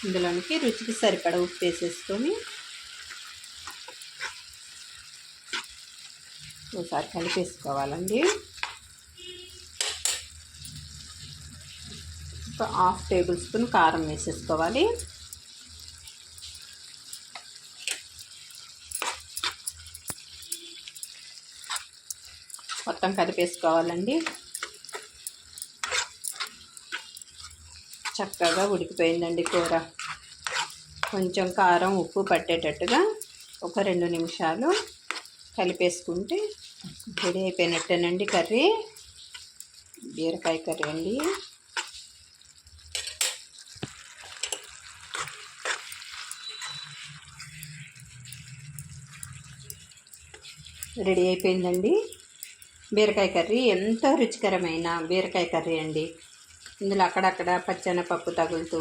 ఇందులోనికి రుచికి సరిపడా ఉప్పు వేసేసుకొని ఒకసారి కలిపేసుకోవాలండి. ఒక 1/2 టేబుల్ స్పూన్ కారం వేసేసుకోవాలి. మొత్తం కలిపేసుకోవాలండి. చక్కగా ఉడికిపోయిందండి కూర. కొంచెం కారం ఉప్పు పట్టేటట్టుగా ఒక 2 నిమిషాలు కలిపేసుకుంటే రెడీ అయిపోయినట్టేనండి కర్రీ. బీరకాయ కర్రీ అండి. రెడీ అయిపోయిందండి బీరకాయ కర్రీ. ఎంతో రుచికరమైన బీరకాయ కర్రీ అండి. ఇందులో అక్కడక్కడ పచ్చెనపప్పు తగులుతూ